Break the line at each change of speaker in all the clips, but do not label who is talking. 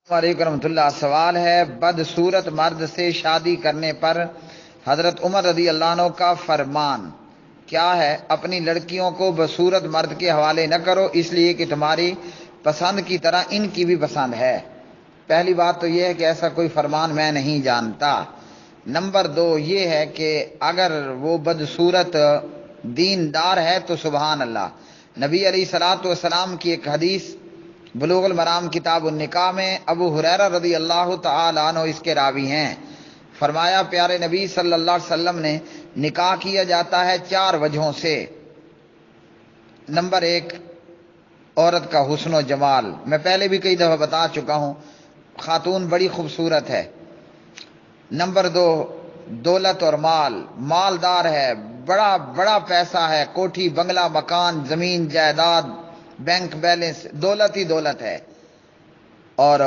وعلیکم ورحمۃ اللہ۔ سوال ہے بدصورت مرد سے شادی کرنے پر حضرت عمر رضی اللہ عنہ کا فرمان کیا ہے؟ اپنی لڑکیوں کو بصورت مرد کے حوالے نہ کرو، اس لیے کہ تمہاری پسند کی طرح ان کی بھی پسند ہے۔ پہلی بات تو یہ ہے کہ ایسا کوئی فرمان میں نہیں جانتا۔ نمبر دو یہ ہے کہ اگر وہ بدصورت دیندار ہے تو سبحان اللہ۔ نبی علیہ الصلوۃ والسلام کی ایک حدیث بلوغ المرام کتاب النکاح میں ابو ہریرہ رضی اللہ تعالی عنہ اس کے راوی ہیں، فرمایا پیارے نبی صلی اللہ علیہ وسلم نے نکاح کیا جاتا ہے 4 وجہوں سے۔ نمبر 1 عورت کا حسن و جمال، میں پہلے بھی کئی دفعہ بتا چکا ہوں، خاتون بڑی خوبصورت ہے۔ نمبر 2 دولت اور مال، مالدار ہے، بڑا بڑا پیسہ ہے، کوٹھی بنگلہ مکان زمین جائیداد بینک بیلنس، دولت ہی دولت ہے۔ اور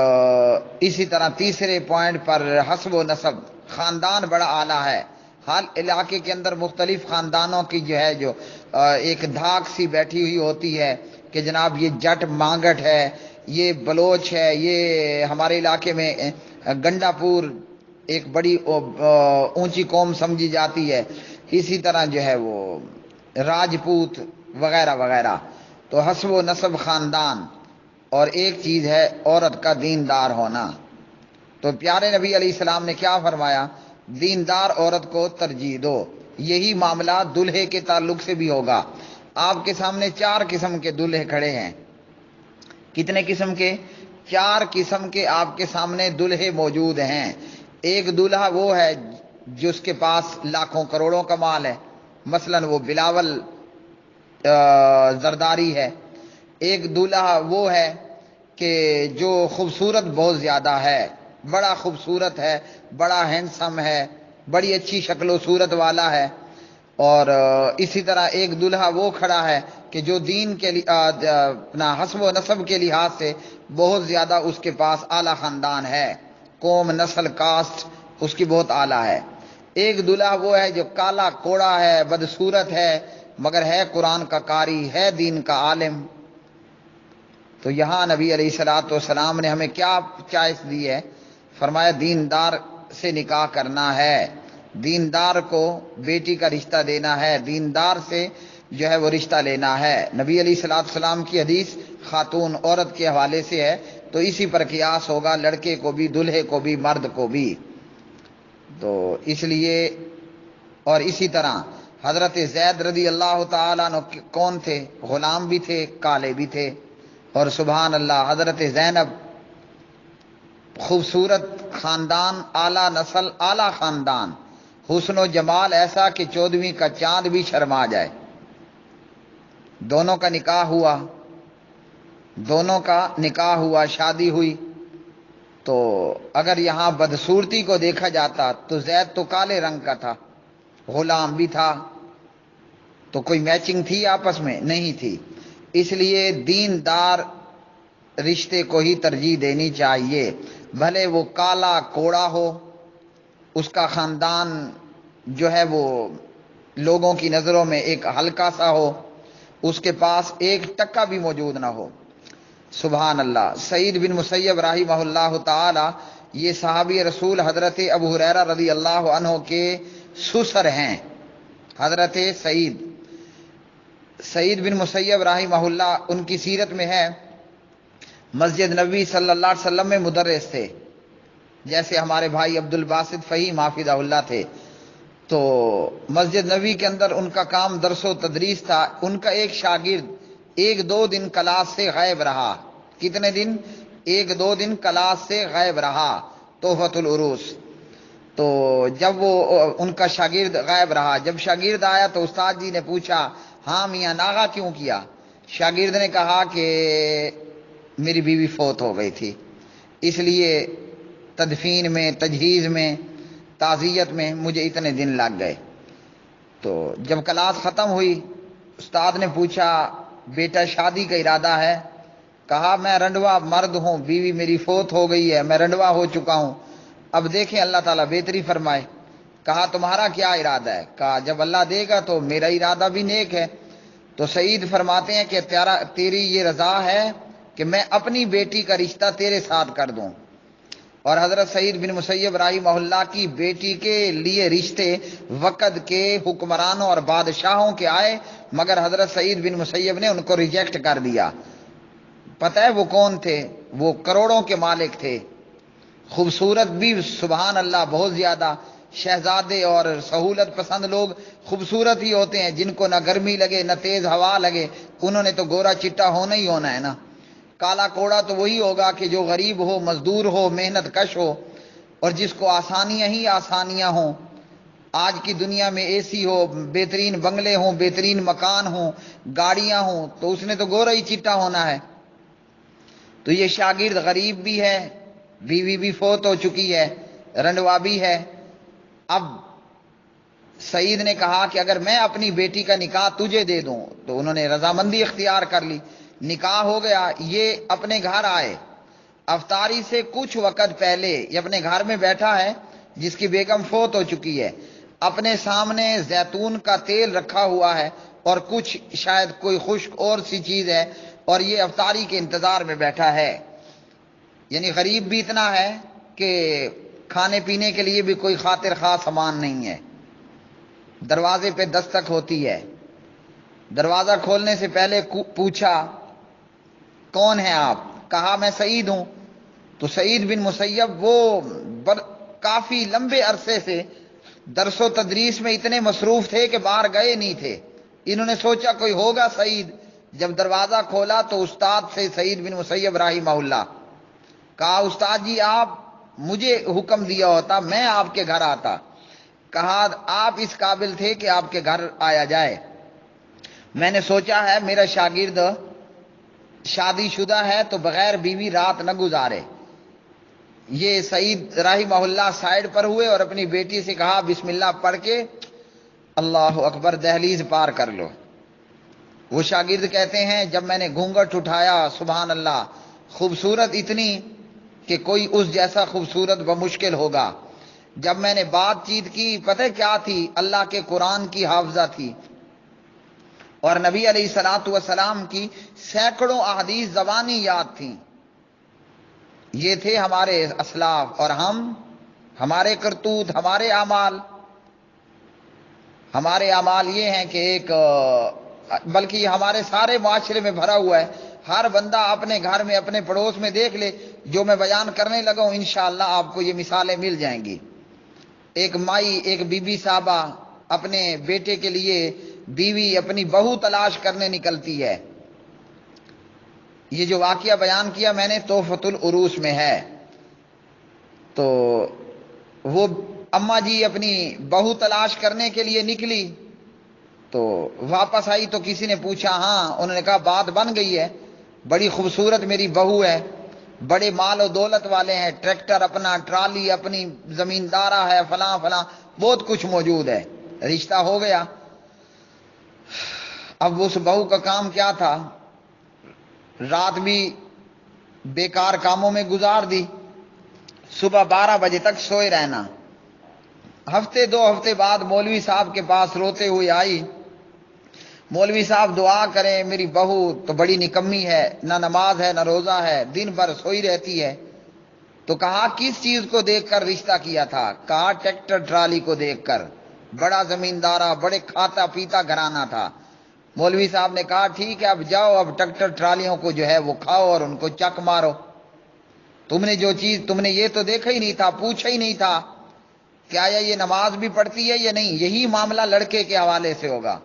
اسی طرح تیسرے پوائنٹ پر حسب و نسب، خاندان بڑا اعلیٰ ہے۔ ہر علاقے کے اندر مختلف خاندانوں کی جو ایک دھاک سی بیٹھی ہوئی ہوتی ہے کہ جناب یہ جٹ مانگٹ ہے، یہ بلوچ ہے، یہ ہمارے علاقے میں گنڈا پور ایک بڑی اونچی قوم سمجھی جاتی ہے، اسی طرح جو ہے وہ راجپوت وغیرہ وغیرہ۔ تو حسب و نسب خاندان، اور ایک چیز ہے عورت کا دیندار ہونا۔ تو پیارے نبی علیہ السلام نے کیا فرمایا؟ دیندار عورت کو ترجیح دو۔ یہی معاملہ دلہے کے تعلق سے بھی ہوگا۔ آپ کے سامنے 4 قسم کے دلہے کھڑے ہیں۔ کتنے قسم کے؟ 4 قسم کے آپ کے سامنے دلہے موجود ہیں۔ ایک دلہا وہ ہے جس کے پاس لاکھوں کروڑوں کا مال ہے، مثلا وہ بلاول زرداری ہے۔ ایک دولہا وہ ہے کہ جو خوبصورت بہت زیادہ ہے، بڑا خوبصورت ہے، بڑا ہینڈسم ہے، بڑی اچھی شکل و صورت والا ہے۔ اور اسی طرح ایک دولہا وہ کھڑا ہے کہ جو دین کے اپنا حسب و نسب کے لحاظ سے بہت زیادہ اس کے پاس اعلیٰ خاندان ہے، قوم نسل کاسٹ اس کی بہت اعلیٰ ہے۔ ایک دولہا وہ ہے جو کالا کوڑا ہے، بدصورت ہے، مگر ہے قرآن کا قاری، ہے دین کا عالم۔ تو یہاں نبی علیہ الصلوۃ والسلام نے ہمیں کیا چوائس دی ہے؟ فرمایا دیندار سے نکاح کرنا ہے، دیندار کو بیٹی کا رشتہ دینا ہے، دیندار سے جو ہے وہ رشتہ لینا ہے۔ نبی علیہ الصلوۃ والسلام کی حدیث خاتون عورت کے حوالے سے ہے، تو اسی پر قیاس ہوگا، لڑکے کو بھی، دلہے کو بھی، مرد کو بھی۔ تو اس لیے، اور اسی طرح حضرت زید رضی اللہ تعالیٰ عنہ کون تھے؟ غلام بھی تھے، کالے بھی تھے۔ اور سبحان اللہ حضرت زینب خوبصورت خاندان، اعلیٰ نسل، اعلیٰ خاندان، حسن و جمال ایسا کہ 14ویں کا چاند بھی شرما جائے۔ دونوں کا نکاح ہوا، دونوں کا نکاح ہوا، شادی ہوئی۔ تو اگر یہاں بدصورتی کو دیکھا جاتا تو زید تو کالے رنگ کا تھا، غلام بھی تھا، تو کوئی میچنگ تھی آپس میں؟ نہیں تھی۔ اس لیے دیندار رشتے کو ہی ترجیح دینی چاہیے، بھلے وہ کالا کوڑا ہو، اس کا خاندان جو ہے وہ لوگوں کی نظروں میں ایک ہلکا سا ہو، اس کے پاس 1 ٹکا بھی موجود نہ ہو۔ سبحان اللہ۔ سعید بن مسیب رحمہ اللہ تعالی، یہ صحابی رسول حضرت ابو ہریرہ رضی اللہ عنہ کے سسر ہیں۔ حضرت سعید بن مسیب رحمہ اللہ، ان کی سیرت میں ہے مسجد نبوی صلی اللہ علیہ وسلم میں مدرس تھے، جیسے ہمارے بھائی عبد الباسط فہیم حافظہ اللہ تھے۔ تو مسجد نبوی کے اندر ان کا کام درس و تدریس تھا۔ ان کا ایک شاگرد 1-2 دن کلاس سے غائب رہا۔ کتنے دن؟ 1-2 دن کلاس سے غائب رہا، تحفۃ العروس۔ تو جب وہ ان کا شاگرد غائب رہا، جب شاگرد آیا تو استاد جی نے پوچھا ہاں میاں ناغہ کیوں کیا؟ شاگرد نے کہا کہ میری بیوی فوت ہو گئی تھی، اس لیے تدفین میں، تجہیز میں، تعزیت میں مجھے اتنے دن لگ گئے۔ تو جب کلاس ختم ہوئی، استاد نے پوچھا بیٹا شادی کا ارادہ ہے؟ کہا میں رنڈوا مرد ہوں، بیوی میری فوت ہو گئی ہے، میں رنڈوا ہو چکا ہوں، اب دیکھیں اللہ تعالیٰ بہتری فرمائے۔ کہا تمہارا کیا ارادہ ہے؟ کہا جب اللہ دے گا تو میرا ارادہ بھی نیک ہے۔ تو سعید فرماتے ہیں کہ تیری یہ رضا ہے کہ میں اپنی بیٹی کا رشتہ تیرے ساتھ کر دوں، اور حضرت سعید بن مسیب رحمہ اللہ کی بیٹی کے لیے رشتے وقت کے حکمرانوں اور بادشاہوں کے آئے، مگر حضرت سعید بن مسیب نے ان کو ریجیکٹ کر دیا۔ پتہ ہے وہ کون تھے؟ وہ کروڑوں کے مالک تھے، خوبصورت بھی سبحان اللہ بہت زیادہ۔ شہزادے اور سہولت پسند لوگ خوبصورت ہی ہوتے ہیں، جن کو نہ گرمی لگے نہ تیز ہوا لگے، انہوں نے تو گورا چٹا ہونا ہی ہونا ہے نا۔ کالا کوڑا تو وہی ہوگا کہ جو غریب ہو، مزدور ہو، محنت کش ہو، اور جس کو آسانیاں ہی آسانیاں ہوں۔ آج کی دنیا میں اے سی ہو، بہترین بنگلے ہوں، بہترین مکان ہوں، گاڑیاں ہوں، تو اس نے تو گورا ہی چٹا ہونا ہے۔ تو یہ شاگرد غریب بھی ہے، بیوی بھی فوت ہو چکی ہے، رنڈوا بھی ہے۔ اب سعید نے کہا کہ اگر میں اپنی بیٹی کا نکاح تجھے دے دوں، تو انہوں نے رضامندی اختیار کر لی، نکاح ہو گیا۔ یہ اپنے گھر آئے، افطاری سے کچھ وقت پہلے یہ اپنے گھر میں بیٹھا ہے، جس کی بیگم فوت ہو چکی ہے، اپنے سامنے زیتون کا تیل رکھا ہوا ہے اور کچھ شاید کوئی خشک اور سی چیز ہے، اور یہ افطاری کے انتظار میں بیٹھا ہے۔ یعنی غریب بھی اتنا ہے کہ کھانے پینے کے لیے بھی کوئی خاطر خواہ سامان نہیں ہے۔ دروازے پہ دستک ہوتی ہے، دروازہ کھولنے سے پہلے پوچھا کون ہیں آپ؟ کہا میں سعید ہوں۔ تو سعید بن مسیب وہ کافی لمبے عرصے سے درس و تدریس میں اتنے مصروف تھے کہ باہر گئے نہیں تھے۔ انہوں نے سوچا کوئی ہوگا سعید۔ جب دروازہ کھولا تو استاد سے سعید بن مسیب رحمہ اللہ کہا استاد جی آپ مجھے حکم دیا ہوتا میں آپ کے گھر آتا۔ کہا آپ اس قابل تھے کہ آپ کے گھر آیا جائے، میں نے سوچا ہے میرا شاگرد شادی شدہ ہے تو بغیر بیوی رات نہ گزارے۔ یہ سعید رحمہ اللہ سائڈ پر ہوئے اور اپنی بیٹی سے کہا بسم اللہ پڑھ کے اللہ اکبر دہلیز پار کر لو۔ وہ شاگرد کہتے ہیں جب میں نے گھونگھٹ اٹھایا سبحان اللہ، خوبصورت اتنی کہ کوئی اس جیسا خوبصورت بمشکل ہوگا۔ جب میں نے بات چیت کی پتہ کیا تھی؟ اللہ کے قرآن کی حافظہ تھی اور نبی علیہ الصلوۃ والسلام کی سینکڑوں احادیث زبانی یاد تھیں۔ یہ تھے ہمارے اسلاف، اور ہمارے کرتوت، ہمارے اعمال یہ ہیں کہ ایک بلکہ ہمارے سارے معاشرے میں بھرا ہوا ہے۔ ہر بندہ اپنے گھر میں اپنے پڑوس میں دیکھ لے، جو میں بیان کرنے لگا ہوں انشاءاللہ آپ کو یہ مثالیں مل جائیں گی۔ ایک مائی، ایک بی بی صاحبہ اپنے بیٹے کے لیے بیوی اپنی بہو تلاش کرنے نکلتی ہے۔ یہ جو واقعہ بیان کیا میں نے تحفۃ العروس میں ہے۔ تو وہ اماں جی اپنی بہو تلاش کرنے کے لیے نکلی، تو واپس آئی تو کسی نے پوچھا، ہاں، انہوں نے کہا بات بن گئی ہے، بڑی خوبصورت میری بہو ہے، بڑے مال و دولت والے ہیں، ٹریکٹر اپنا، ٹرالی اپنی، زمیندارہ ہے، فلاں فلاں، بہت کچھ موجود ہے، رشتہ ہو گیا۔ اب اس بہو کا کام کیا تھا؟ رات بھی بیکار کاموں میں گزار دی، صبح 12 بجے تک سوئے رہنا۔ ہفتے 2 ہفتے بعد مولوی صاحب کے پاس روتے ہوئے آئی، مولوی صاحب دعا کریں میری بہو تو بڑی نکمی ہے، نہ نماز ہے نہ روزہ ہے، دن بھر سوئی رہتی ہے۔ تو کہا کس چیز کو دیکھ کر رشتہ کیا تھا؟ کہا ٹریکٹر ٹرالی کو دیکھ کر، بڑا زمیندارہ، بڑے کھاتا پیتا گھرانہ تھا۔ مولوی صاحب نے کہا ٹھیک ہے اب جاؤ، اب ٹریکٹر ٹرالیوں کو جو ہے وہ کھاؤ اور ان کو چک مارو۔ تم نے جو چیز تم نے یہ تو دیکھا ہی نہیں تھا، پوچھا ہی نہیں تھا کہ آیا یہ نماز بھی پڑھتی ہے یا نہیں۔ یہی معاملہ لڑکے کے حوالے سے ہوگا۔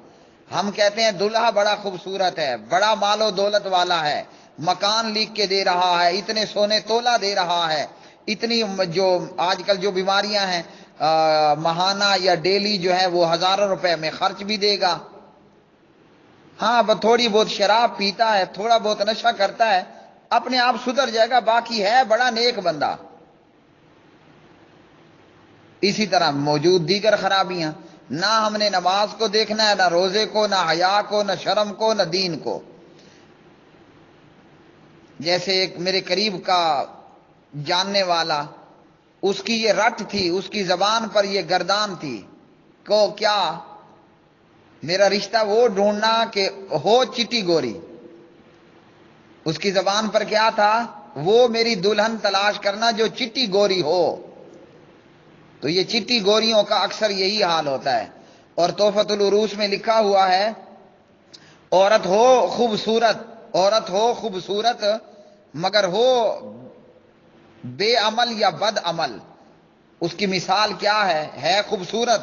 ہم کہتے ہیں دلہا بڑا خوبصورت ہے، بڑا مال و دولت والا ہے، مکان لکھ کے دے رہا ہے، اتنے سونے تولہ دے رہا ہے، اتنی جو آج کل جو بیماریاں ہیں ماہانہ یا ڈیلی جو ہے وہ ہزاروں روپے میں خرچ بھی دے گا۔ ہاں تھوڑی بہت شراب پیتا ہے، تھوڑا بہت نشہ کرتا ہے، اپنے آپ سدھر جائے گا، باقی ہے بڑا نیک بندہ۔ اسی طرح موجود دیگر خرابیاں، نہ ہم نے نماز کو دیکھنا ہے، نہ روزے کو، نہ حیا کو، نہ شرم کو، نہ دین کو۔ جیسے ایک میرے قریب کا جاننے والا، اس کی یہ رٹ تھی، اس کی زبان پر یہ گردان تھی کو کیا میرا رشتہ وہ ڈھونڈنا کہ ہو چٹی گوری۔ اس کی زبان پر کیا تھا؟ وہ میری دلہن تلاش کرنا جو چٹی گوری ہو. تو یہ چٹی گوریوں کا اکثر یہی حال ہوتا ہے. اور تحفۃ العروس میں لکھا ہوا ہے عورت ہو خوبصورت مگر ہو بے عمل یا بد عمل. اس کی مثال کیا ہے خوبصورت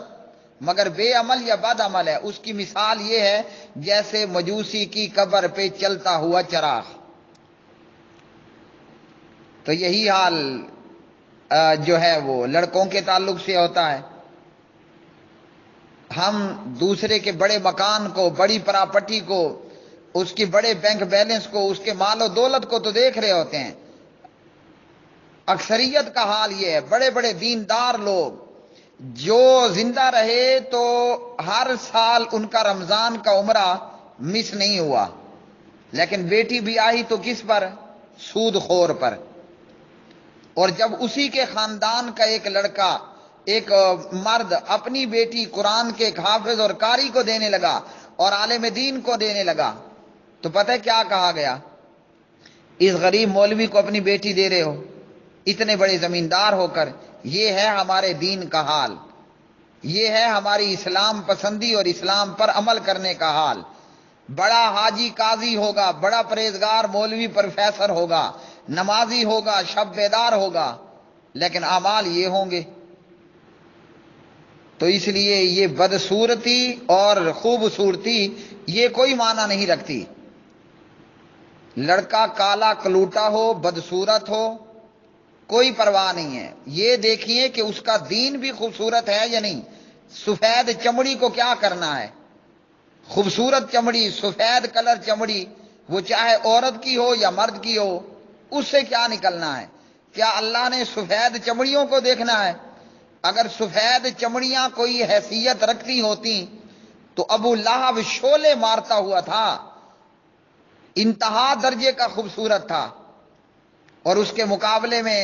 مگر بے عمل یا بد عمل ہے. اس کی مثال یہ ہے جیسے مجوسی کی قبر پہ چلتا ہوا چراغ. تو یہی حال جو ہے وہ لڑکوں کے تعلق سے ہوتا ہے. ہم دوسرے کے بڑے مکان کو، بڑی پراپرٹی کو، اس کی بڑے بینک بیلنس کو، اس کے مال و دولت کو تو دیکھ رہے ہوتے ہیں. اکثریت کا حال یہ ہے. بڑے بڑے دیندار لوگ جو زندہ رہے تو ہر سال ان کا رمضان کا عمرہ مس نہیں ہوا، لیکن بیٹی بھی آئی تو کس پر؟ سود خور پر. اور جب اسی کے خاندان کا ایک لڑکا، ایک مرد اپنی بیٹی قرآن کے ایک حافظ اور قاری کو دینے لگا اور عالم دین کو دینے لگا تو پتہ ہے کیا کہا گیا؟ اس غریب مولوی کو اپنی بیٹی دے رہے ہو اتنے بڑے زمیندار ہو کر. یہ ہے ہمارے دین کا حال، یہ ہے ہماری اسلام پسندی اور اسلام پر عمل کرنے کا حال. بڑا حاجی قاضی ہوگا، بڑا پرہیزگار مولوی پروفیسر ہوگا، نمازی ہوگا، شب بیدار ہوگا، لیکن اعمال یہ ہوں گے. تو اس لیے یہ بدصورتی اور خوبصورتی یہ کوئی معنی نہیں رکھتی. لڑکا کالا کلوٹا ہو، بدصورت ہو، کوئی پرواہ نہیں ہے. یہ دیکھیے کہ اس کا دین بھی خوبصورت ہے یا نہیں. سفید چمڑی کو کیا کرنا ہے؟ خوبصورت چمڑی، سفید کلر چمڑی، وہ چاہے عورت کی ہو یا مرد کی ہو، اس سے کیا نکلنا ہے؟ کیا اللہ نے سفید چمڑیوں کو دیکھنا ہے؟ اگر سفید چمڑیاں کوئی حیثیت رکھتی ہوتی تو ابو لہب شعلے مارتا ہوا تھا، انتہا درجے کا خوبصورت تھا. اور اس کے مقابلے میں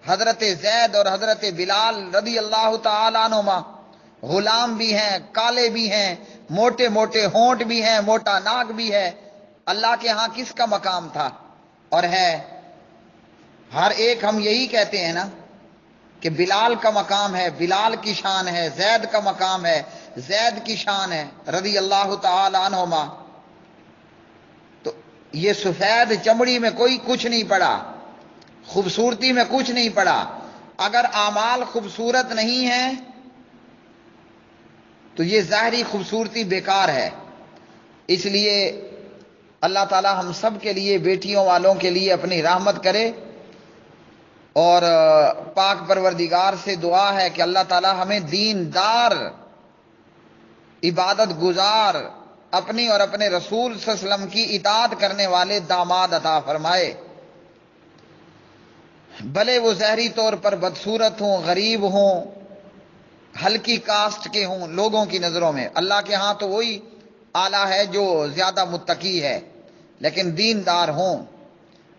حضرت زید اور حضرت بلال رضی اللہ تعالی عنہما غلام بھی ہیں، کالے بھی ہیں، موٹے موٹے ہونٹ بھی ہیں، موٹا ناک بھی ہے. اللہ کے ہاں کس کا مقام تھا اور ہے؟ ہر ایک ہم یہی کہتے ہیں نا کہ بلال کا مقام ہے، بلال کی شان ہے، زید کا مقام ہے، زید کی شان ہے رضی اللہ تعالی عنہما. تو یہ سفید چمڑی میں کوئی کچھ نہیں پڑا، خوبصورتی میں کچھ نہیں پڑا. اگر اعمال خوبصورت نہیں ہیں تو یہ ظاہری خوبصورتی بیکار ہے. اس لیے اللہ تعالی ہم سب کے لیے، بیٹیوں والوں کے لیے اپنی رحمت کرے. اور پاک پروردگار سے دعا ہے کہ اللہ تعالی ہمیں دیندار، عبادت گزار، اپنی اور اپنے رسول صلی اللہ علیہ وسلم کی اطاعت کرنے والے داماد عطا فرمائے. بھلے وہ ظاہری طور پر بدصورت ہوں، غریب ہوں، ہلکی کاسٹ کے ہوں لوگوں کی نظروں میں. اللہ کے ہاں تو وہی اعلیٰ ہے جو زیادہ متقی ہے، لیکن دیندار ہوں.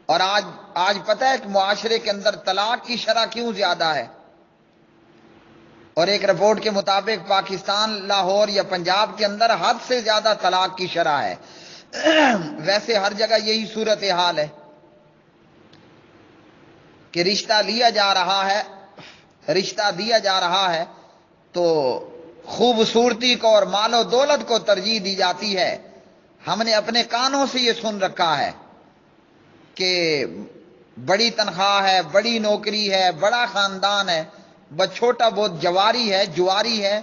اور آج پتہ ہے کہ معاشرے کے اندر طلاق کی شرح کیوں زیادہ ہے؟ اور ایک رپورٹ کے مطابق پاکستان، لاہور یا پنجاب کے اندر حد سے زیادہ طلاق کی شرح ہے. ویسے ہر جگہ یہی صورتحال ہے کہ رشتہ دیا جا رہا ہے تو خوبصورتی کو اور مال و دولت کو ترجیح دی جاتی ہے. ہم نے اپنے کانوں سے یہ سن رکھا ہے کہ بڑی تنخواہ ہے، بڑی نوکری ہے، بڑا خاندان ہے، بس چھوٹا بہت جواری ہے،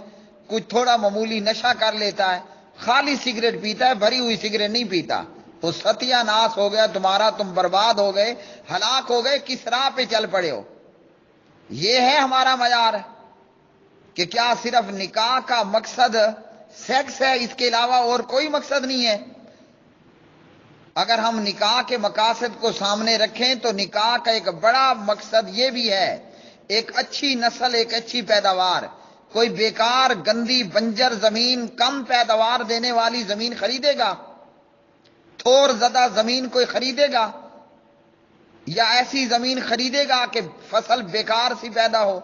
کچھ تھوڑا معمولی نشہ کر لیتا ہے، خالی سگریٹ پیتا ہے، بھری ہوئی سگریٹ نہیں پیتا. تو ستیہ ناس ہو گیا تمہارا، تم برباد ہو گئے، ہلاک ہو گئے، کس راہ پہ چل پڑے ہو. یہ ہے ہمارا معیار کہ کیا صرف نکاح کا مقصد سیکس ہے، اس کے علاوہ اور کوئی مقصد نہیں ہے؟ اگر ہم نکاح کے مقاصد کو سامنے رکھیں تو نکاح کا ایک بڑا مقصد یہ بھی ہے، ایک اچھی نسل، ایک اچھی پیداوار. کوئی بیکار گندی بنجر زمین، کم پیداوار دینے والی زمین خریدے گا؟ تھور زدہ زمین کوئی خریدے گا؟ یا ایسی زمین خریدے گا کہ فصل بیکار سی پیدا ہو؟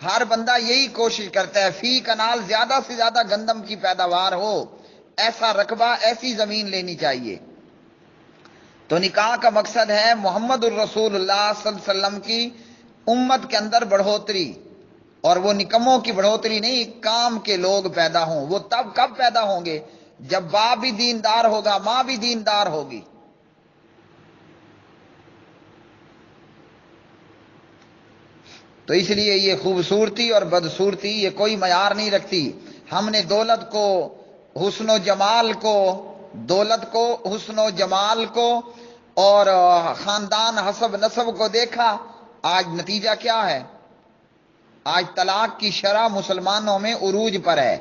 ہر بندہ یہی کوشش کرتا ہے فی کنال زیادہ سے زیادہ گندم کی پیداوار ہو، ایسا رقبہ، ایسی زمین لینی چاہیے. تو نکاح کا مقصد ہے محمد الرسول اللہ صلی اللہ علیہ وسلم کی امت کے اندر بڑھوتری، اور وہ نکموں کی بڑھوتری نہیں، کام کے لوگ پیدا ہوں۔ وہ تب کب پیدا ہوں گے؟ جب باپ بھی دیندار ہوگا، ماں بھی دیندار ہوگی۔ تو اس لیے یہ خوبصورتی اور بدصورتی یہ کوئی معیار نہیں رکھتی۔ ہم نے دولت کو، حسن و جمال کو، دولت کو، حسن و جمال کو اور خاندان حسب نسب کو دیکھا۔ آج نتیجہ کیا ہے؟ آج طلاق کی شرح مسلمانوں میں عروج پر ہے،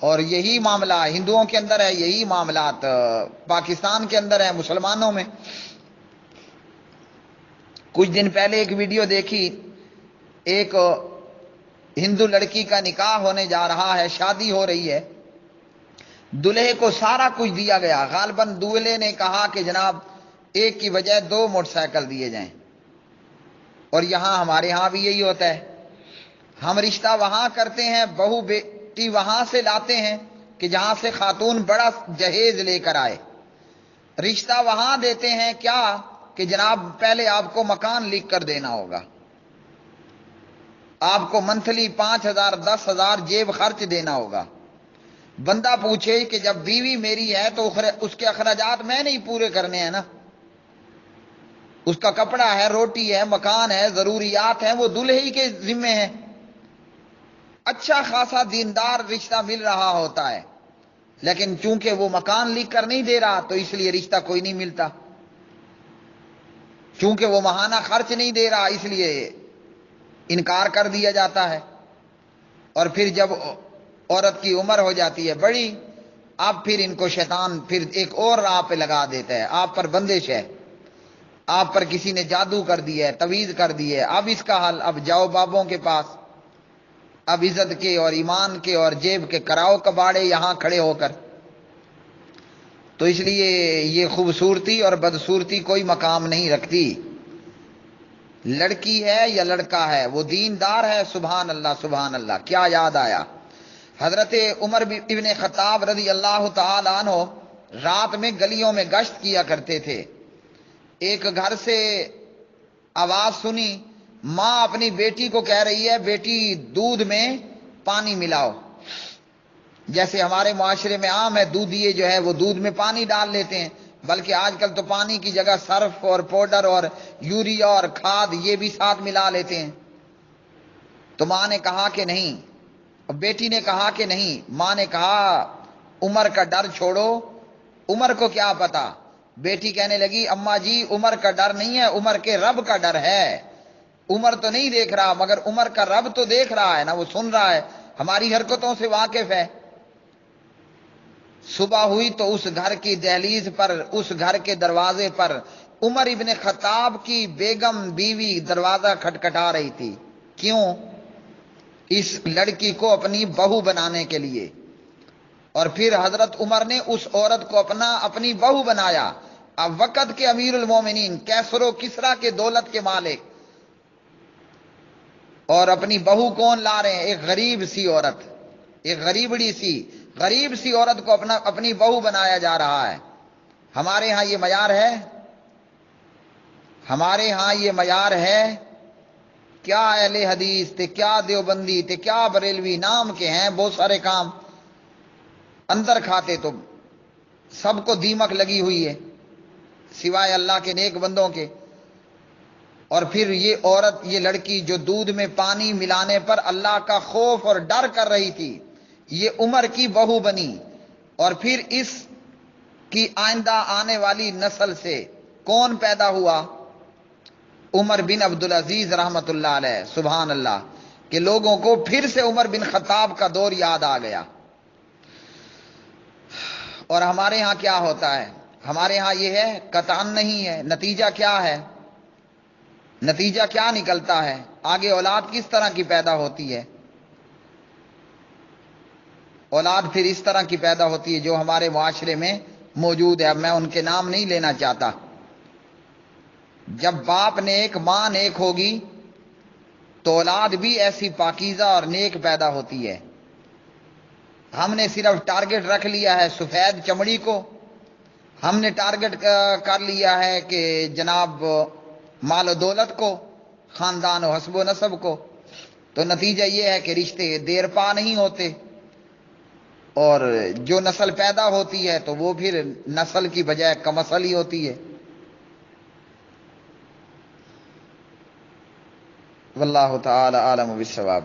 اور یہی معاملہ ہندوؤں کے اندر ہے، یہی معاملات پاکستان کے اندر ہے، مسلمانوں میں۔ کچھ دن پہلے ایک ویڈیو دیکھی، ایک ہندو لڑکی کا نکاح ہونے جا رہا ہے، شادی ہو رہی ہے، دلہے کو سارا کچھ دیا گیا۔ غالباً دولہے نے کہا کہ جناب ایک کی بجائے 2 موٹر سائیکل دیے جائیں، اور یہاں ہمارے ہاں بھی یہی ہوتا ہے۔ ہم رشتہ وہاں کرتے ہیں، بہو بیٹی وہاں سے لاتے ہیں کہ جہاں سے خاتون بڑا جہیز لے کر آئے، رشتہ وہاں دیتے ہیں کیا کہ جناب پہلے آپ کو مکان لکھ کر دینا ہوگا، آپ کو منتھلی 5,000 10,000 جیب خرچ دینا ہوگا۔ بندہ پوچھے کہ جب بیوی میری ہے تو اس کے اخراجات میں نہیں پورے کرنے ہیں نا، اس کا کپڑا ہے، روٹی ہے، مکان ہے، ضروریات ہیں، وہ دلہے ہی کے ذمے ہیں۔ اچھا خاصا دیندار رشتہ مل رہا ہوتا ہے، لیکن چونکہ وہ مکان لکھ کر نہیں دے رہا تو اس لیے رشتہ کوئی نہیں ملتا، چونکہ وہ ماہانہ خرچ نہیں دے رہا اس لیے انکار کر دیا جاتا ہے۔ اور پھر جب عورت کی عمر ہو جاتی ہے بڑی، اب پھر ان کو شیطان پھر ایک اور راہ پہ لگا دیتا ہے، آپ پر بندش ہے، آپ پر کسی نے جادو کر دیا ہے، تویز کر دی ہے، اب اس کا حل، اب جاؤ بابوں کے پاس، اب عزت کے اور ایمان کے اور جیب کے کراؤ کباڑے یہاں کھڑے ہو کر۔ تو اس لیے یہ خوبصورتی اور بدصورتی کوئی مقام نہیں رکھتی۔ لڑکی ہے یا لڑکا ہے، وہ دیندار ہے، سبحان اللہ سبحان اللہ۔ کیا یاد آیا، حضرت عمر ابن خطاب رضی اللہ تعالی عنہ رات میں گلیوں میں گشت کیا کرتے تھے۔ ایک گھر سے آواز سنی، ماں اپنی بیٹی کو کہہ رہی ہے بیٹی دودھ میں پانی ملاؤ۔ جیسے ہمارے معاشرے میں عام ہے دودھیے جو ہے وہ دودھ میں پانی ڈال لیتے ہیں، بلکہ آج کل تو پانی کی جگہ سرف اور پاؤڈر اور یوریا اور کھاد یہ بھی ساتھ ملا لیتے ہیں۔ تو ماں نے کہا کہ نہیں، بیٹی نے کہا کہ نہیں، ماں نے کہا عمر کا ڈر چھوڑو، عمر کو کیا پتا۔ بیٹی کہنے لگی اماں جی عمر کا ڈر نہیں ہے، عمر کے رب کا ڈر ہے، عمر تو نہیں دیکھ رہا مگر عمر کا رب تو دیکھ رہا ہے نا، وہ سن رہا ہے، ہماری حرکتوں سے واقف ہے۔ صبح ہوئی تو اس گھر کی دہلیز پر، اس گھر کے دروازے پر عمر ابن خطاب کی بیگم بیوی دروازہ کھٹکھٹا رہی تھی۔ کیوں؟ اس لڑکی کو اپنی بہو بنانے کے لیے۔ اور پھر حضرت عمر نے اس عورت کو اپنی بہو بنایا۔ اب وقت کے امیر المومنین، کیسر و کسرا کے دولت کے مالک، اور اپنی بہو کون لا رہے ہیں؟ ایک غریب سی عورت، ایک غریب سی عورت کو اپنی بہو بنایا جا رہا ہے۔ ہمارے ہاں یہ معیار ہے؟ ہمارے ہاں یہ معیار ہے؟ کیا اہل حدیث تھے، کیا دیوبندی تھے، کیا بریلوی، نام کے ہیں بہت سارے کام، اندر کھاتے تو سب کو دیمک لگی ہوئی ہے سوائے اللہ کے نیک بندوں کے۔ اور پھر یہ عورت، یہ لڑکی جو دودھ میں پانی ملانے پر اللہ کا خوف اور ڈر کر رہی تھی، یہ عمر کی بہو بنی، اور پھر اس کی آئندہ آنے والی نسل سے کون پیدا ہوا؟ عمر بن عبدالعزیز رحمت اللہ علیہ، سبحان اللہ، کہ لوگوں کو پھر سے عمر بن خطاب کا دور یاد آ گیا۔ اور ہمارے ہاں کیا ہوتا ہے؟ ہمارے ہاں یہ ہے قطعاً نہیں ہے۔ نتیجہ کیا ہے؟ نتیجہ کیا نکلتا ہے؟ آگے اولاد کس طرح کی پیدا ہوتی ہے؟ اولاد پھر اس طرح کی پیدا ہوتی ہے جو ہمارے معاشرے میں موجود ہے، اب میں ان کے نام نہیں لینا چاہتا۔ جب باپ نیک، ماں نیک ہوگی تو اولاد بھی ایسی پاکیزہ اور نیک پیدا ہوتی ہے۔ ہم نے صرف ٹارگٹ رکھ لیا ہے سفید چمڑی کو، ہم نے ٹارگٹ کر لیا ہے کہ جناب مال و دولت کو، خاندان و حسب و نسب کو، تو نتیجہ یہ ہے کہ رشتے دیر پا نہیں ہوتے، اور جو نسل پیدا ہوتی ہے تو وہ پھر نسل کی بجائے کم اصل ہی ہوتی ہے۔ واللہ تعالی عالم بالصواب۔